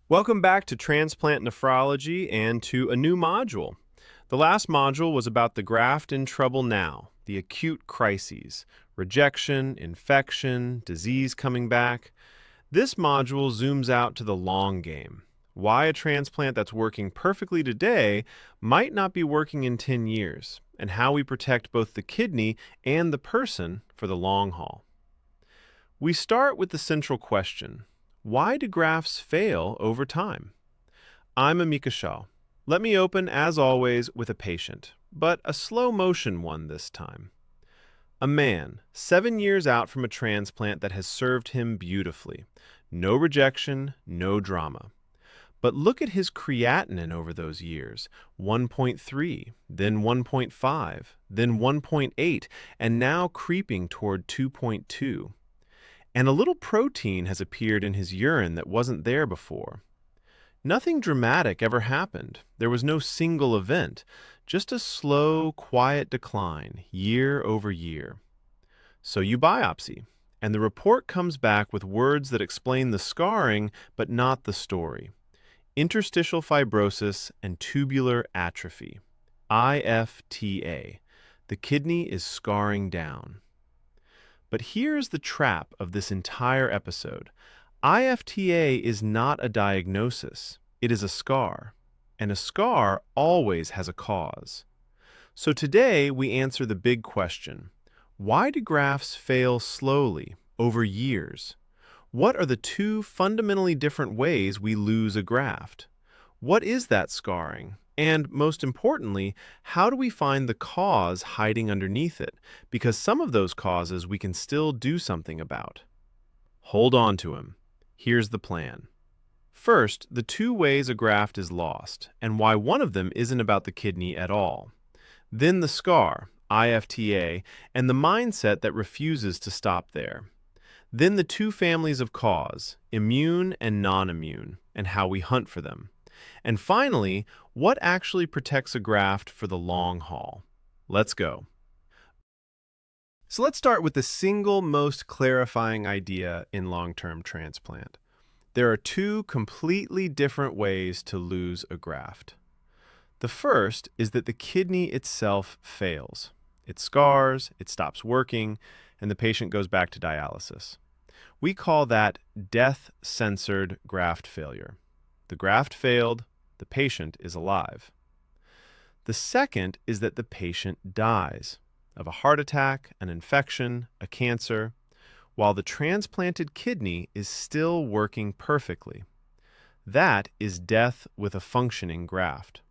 Welcome back to Transplant Nephrology and to a new module. The last module was about the graft in trouble now, the acute crises, rejection, infection, disease coming back. This module zooms out to the long game. Why a transplant that's working perfectly today might not be working in 10 years, and how we protect both the kidney and the person for the long haul. We start with the central question. Why do grafts fail over time? I'm Amika Shaw. Let me open, as always, with a patient, but a slow motion one this time. A man, 7 years out from a transplant that has served him beautifully. No rejection, no drama. But look at his creatinine over those years. 1.3, then 1.5, then 1.8, and now creeping toward 2.2. And a little protein has appeared in his urine that wasn't there before. Nothing dramatic ever happened. There was no single event, just a slow, quiet decline, year over year. So you biopsy, and the report comes back with words that explain the scarring, but not the story. Interstitial fibrosis and tubular atrophy, IFTA. The kidney is scarring down. But here's the trap of this entire episode. IFTA is not a diagnosis. It is a scar. And a scar always has a cause. So today we answer the big question. Why do grafts fail slowly, over years? What are the two fundamentally different ways we lose a graft? What is that scarring? And most importantly, how do we find the cause hiding underneath it? Because some of those causes we can still do something about. Hold on to him. Here's the plan. First, the two ways a graft is lost, and why one of them isn't about the kidney at all. Then the scar, IFTA, and the mindset that refuses to stop there. Then the two families of cause, immune and non-immune, and how we hunt for them. And finally, what actually protects a graft for the long haul? Let's go. So let's start with the single most clarifying idea in long-term transplant. There are two completely different ways to lose a graft. The first is that the kidney itself fails. It scars, it stops working, and the patient goes back to dialysis. We call that death-censored graft failure. The graft failed, the patient is alive. The second is that the patient dies of a heart attack, an infection, a cancer, while the transplanted kidney is still working perfectly. That is death with a functioning graft.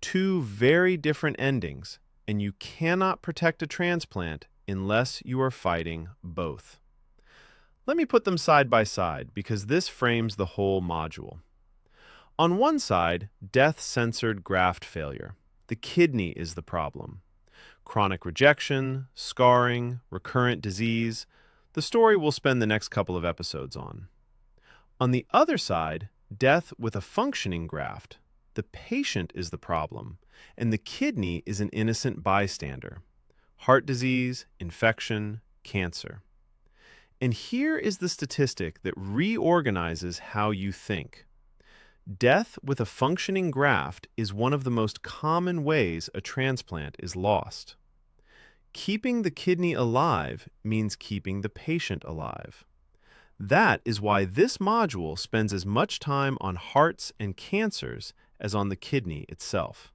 Two very different endings, and you cannot protect a transplant unless you are fighting both. Let me put them side by side because this frames the whole module. On one side, death-censored graft failure. The kidney is the problem. Chronic rejection, scarring, recurrent disease, the story we'll spend the next couple of episodes on. On the other side, death with a functioning graft. The patient is the problem, and the kidney is an innocent bystander. Heart disease, infection, cancer. And here is the statistic that reorganizes how you think. Death with a functioning graft is one of the most common ways a transplant is lost. Keeping the kidney alive means keeping the patient alive. That is why this module spends as much time on hearts and cancers as on the kidney itself.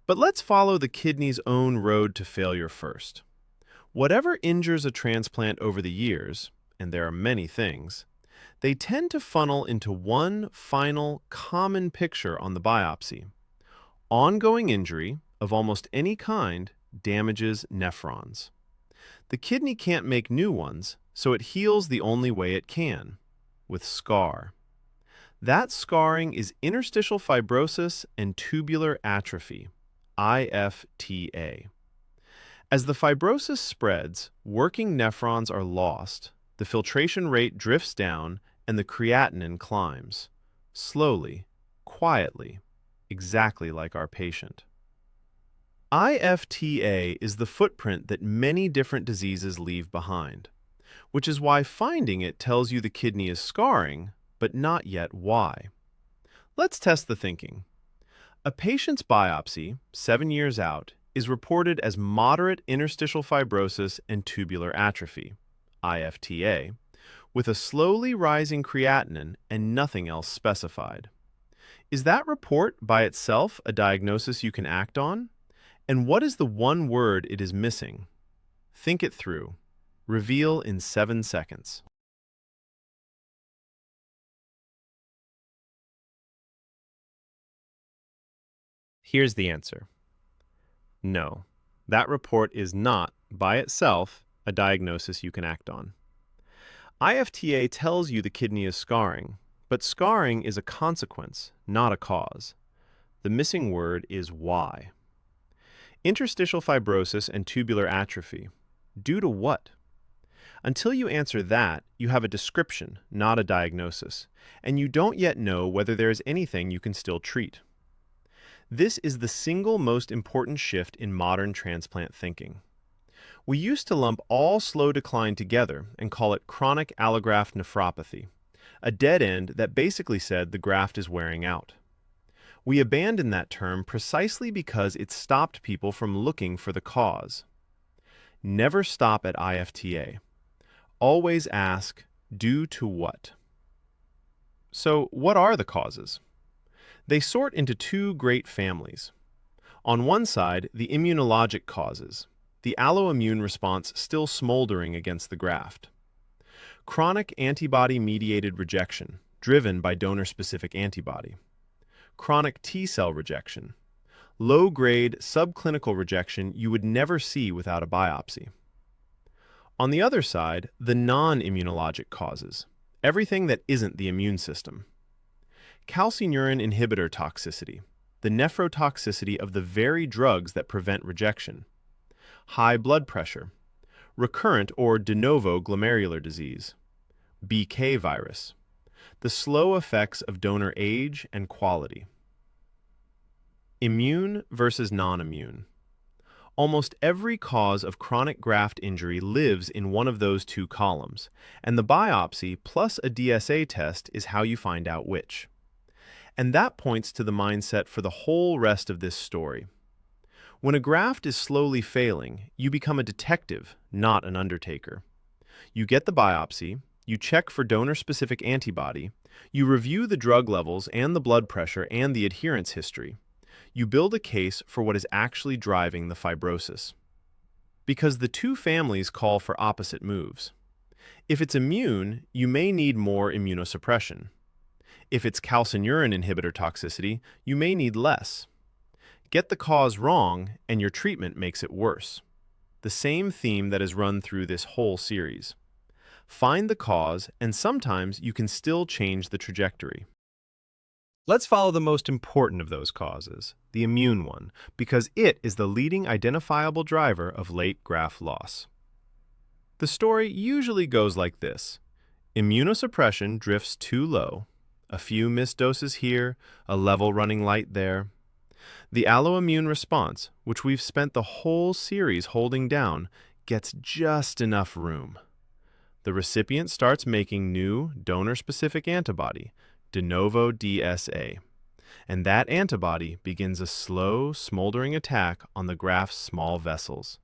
But let's follow the kidney's own road to failure first. Whatever injures a transplant over the years, and there are many things, they tend to funnel into one final common picture on the biopsy. Ongoing injury of almost any kind damages nephrons. The kidney can't make new ones, so it heals the only way it can, with scar. That scarring is interstitial fibrosis and tubular atrophy, IFTA. As the fibrosis spreads, working nephrons are lost, the filtration rate drifts down, and the creatinine climbs. Slowly, quietly, exactly like our patient. IFTA is the footprint that many different diseases leave behind, which is why finding it tells you the kidney is scarring, but not yet why. Let's test the thinking. A patient's biopsy, 7 years out, is reported as moderate interstitial fibrosis and tubular atrophy, IFTA, with a slowly rising creatinine and nothing else specified. Is that report by itself a diagnosis you can act on? And what is the one word it is missing? Think it through. Reveal in 7 seconds. Here's the answer. No, that report is not, by itself, a diagnosis you can act on. IFTA tells you the kidney is scarring, but scarring is a consequence, not a cause. The missing word is why. Interstitial fibrosis and tubular atrophy. Due to what? Until you answer that, you have a description, not a diagnosis, and you don't yet know whether there is anything you can still treat. This is the single most important shift in modern transplant thinking. We used to lump all slow decline together and call it chronic allograft nephropathy, a dead end that basically said the graft is wearing out. We abandoned that term precisely because it stopped people from looking for the cause. Never stop at IFTA. Always ask, due to what? So, what are the causes? They sort into two great families. On one side, the immunologic causes, the alloimmune response still smoldering against the graft. Chronic antibody-mediated rejection, driven by donor-specific antibody. Chronic T-cell rejection, low-grade subclinical rejection you would never see without a biopsy. On the other side, the non-immunologic causes, everything that isn't the immune system. Calcineurin inhibitor toxicity, the nephrotoxicity of the very drugs that prevent rejection. High blood pressure, recurrent or de novo glomerular disease. BK virus, the slow effects of donor age and quality. Immune versus non-immune. Almost every cause of chronic graft injury lives in one of those two columns, and the biopsy plus a DSA test is how you find out which. And that points to the mindset for the whole rest of this story. When a graft is slowly failing, you become a detective, not an undertaker. You get the biopsy, you check for donor-specific antibody, you review the drug levels and the blood pressure and the adherence history. You build a case for what is actually driving the fibrosis. Because the two families call for opposite moves. If it's immune, you may need more immunosuppression. If it's calcineurin inhibitor toxicity, you may need less. Get the cause wrong, and your treatment makes it worse. The same theme that has run through this whole series. Find the cause, and sometimes you can still change the trajectory. Let's follow the most important of those causes, the immune one, because it is the leading identifiable driver of late graft loss. The story usually goes like this. Immunosuppression drifts too low, a few missed doses here, a level running light there. The alloimmune response, which we've spent the whole series holding down, gets just enough room. The recipient starts making new donor-specific antibody, de novo DSA, and that antibody begins a slow, smoldering attack on the graft's small vessels,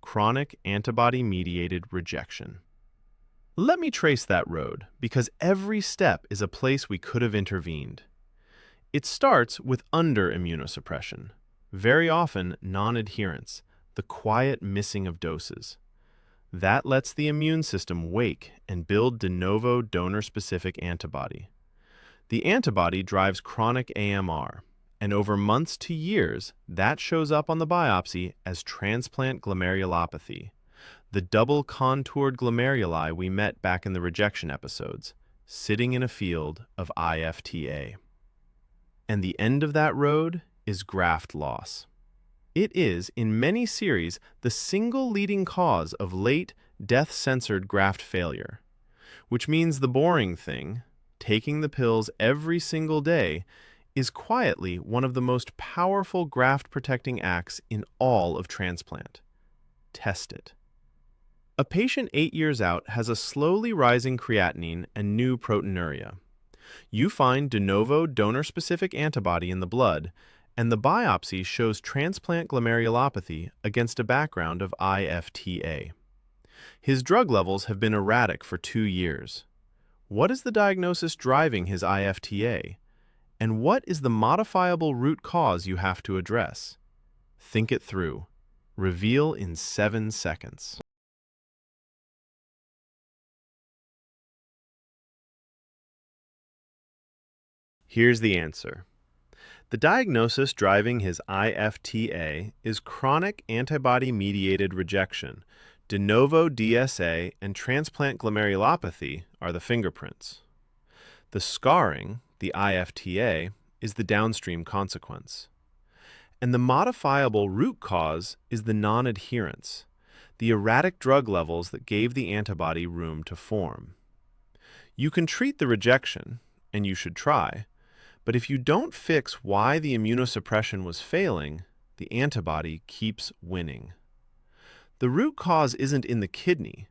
chronic antibody-mediated rejection. Let me trace that road, because every step is a place we could have intervened. It starts with under-immunosuppression, very often non-adherence, the quiet missing of doses. That lets the immune system wake and build de novo donor-specific antibody. The antibody drives chronic AMR, and over months to years, that shows up on the biopsy as transplant glomerulopathy, the double-contoured glomeruli we met back in the rejection episodes, sitting in a field of IFTA. And the end of that road is graft loss. It is, in many series, the single leading cause of late, death-censored graft failure, which means the boring thing, taking the pills every single day, is quietly one of the most powerful graft-protecting acts in all of transplant. Test it. A patient 8 years out has a slowly rising creatinine and new proteinuria. You find de novo donor-specific antibody in the blood, and the biopsy shows transplant glomerulopathy against a background of IFTA. His drug levels have been erratic for 2 years. What is the diagnosis driving his IFTA? And what is the modifiable root cause you have to address? Think it through. Reveal in 7 seconds. Here's the answer. The diagnosis driving his IFTA is chronic antibody-mediated rejection. De novo DSA and transplant glomerulopathy are the fingerprints. The scarring, the IFTA, is the downstream consequence. And the modifiable root cause is the non-adherence, the erratic drug levels that gave the antibody room to form. You can treat the rejection, and you should try, but if you don't fix why the immunosuppression was failing, the antibody keeps winning. The root cause isn't in the kidney,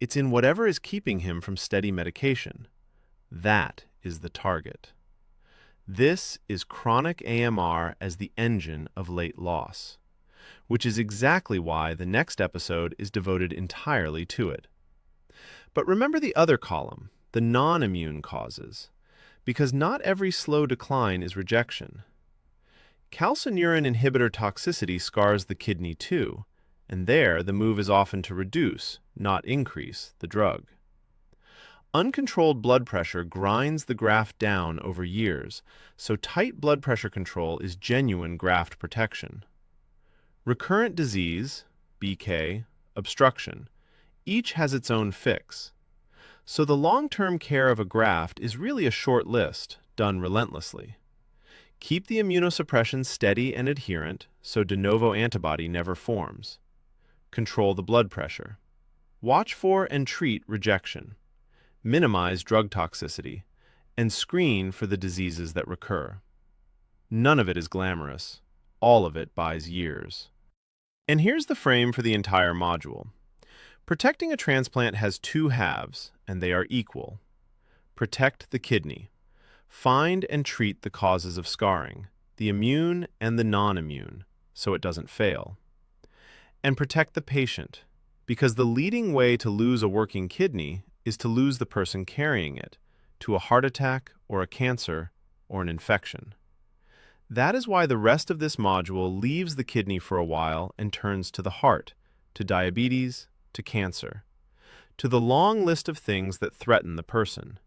it's in whatever is keeping him from steady medication. That is the target. This is chronic AMR as the engine of late loss, which is exactly why the next episode is devoted entirely to it. But remember the other column, the non-immune causes, because not every slow decline is rejection. Calcineurin inhibitor toxicity scars the kidney too, and there the move is often to reduce, not increase, the drug. Uncontrolled blood pressure grinds the graft down over years, so tight blood pressure control is genuine graft protection. Recurrent disease, BK, obstruction, each has its own fix. So the long-term care of a graft is really a short list, done relentlessly. Keep the immunosuppression steady and adherent so de novo antibody never forms. Control the blood pressure. Watch for and treat rejection. Minimize drug toxicity, and screen for the diseases that recur. None of it is glamorous. All of it buys years. And here's the frame for the entire module. Protecting a transplant has 2 halves, and they are equal. Protect the kidney. Find and treat the causes of scarring, the immune and the non-immune, so it doesn't fail. And protect the patient, because the leading way to lose a working kidney is to lose the person carrying it, to a heart attack or a cancer or an infection. That is why the rest of this module leaves the kidney for a while and turns to the heart, to diabetes, to cancer, to the long list of things that threaten the person.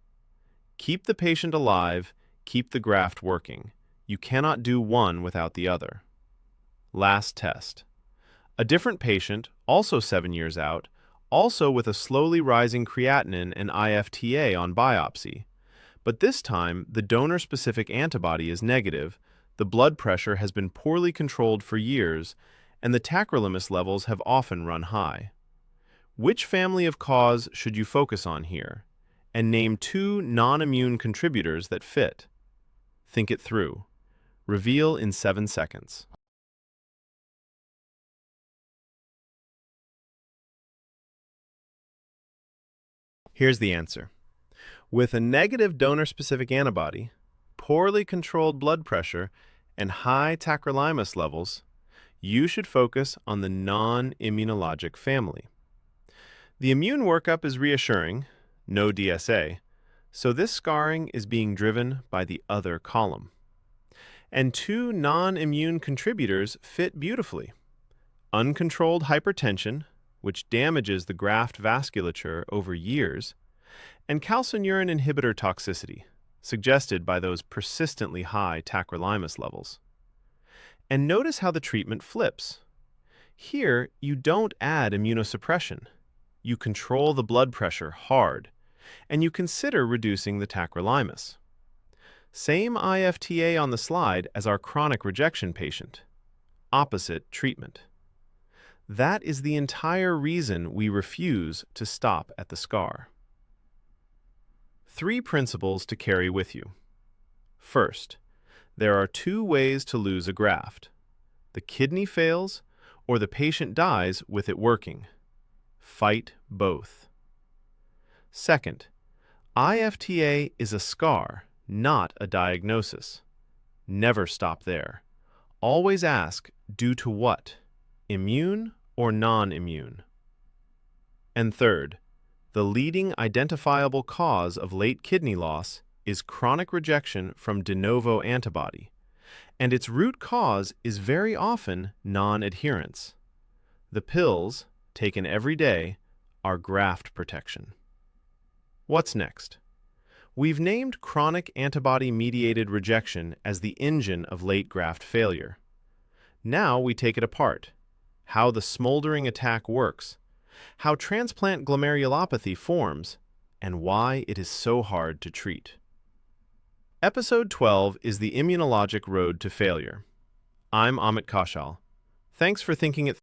Keep the patient alive, keep the graft working. You cannot do one without the other. Last test. A different patient, also 7 years out, also with a slowly rising creatinine and IFTA on biopsy. But this time, the donor-specific antibody is negative, the blood pressure has been poorly controlled for years, and the tacrolimus levels have often run high. Which family of cause should you focus on here? And name 2 non-immune contributors that fit. Think it through. Reveal in 7 seconds. Here's the answer. With a negative donor-specific antibody, poorly controlled blood pressure, and high tacrolimus levels, you should focus on the non-immunologic family. The immune workup is reassuring, no DSA, so this scarring is being driven by the other column. And 2 non-immune contributors fit beautifully. Uncontrolled hypertension, which damages the graft vasculature over years, and calcineurin inhibitor toxicity, suggested by those persistently high tacrolimus levels. And notice how the treatment flips. Here, you don't add immunosuppression. You control the blood pressure hard, and you consider reducing the tacrolimus. Same IFTA on the slide as our chronic rejection patient. Opposite treatment. That is the entire reason we refuse to stop at the scar. 3 principles to carry with you. First, there are 2 ways to lose a graft. The kidney fails, or the patient dies with it working. Fight both. Second, IFTA is a scar, not a diagnosis. Never stop there. Always ask, due to what? Immune or non-immune? And third, the leading identifiable cause of late kidney loss is chronic rejection from de novo antibody, and its root cause is very often non-adherence. The pills, taken every day, are graft protection. What's next? We've named chronic antibody-mediated rejection as the engine of late graft failure. Now we take it apart, how the smoldering attack works, how transplant glomerulopathy forms, and why it is so hard to treat. Episode 12 is the immunologic road to failure. I'm Amit Kaushal. Thanks for thinking it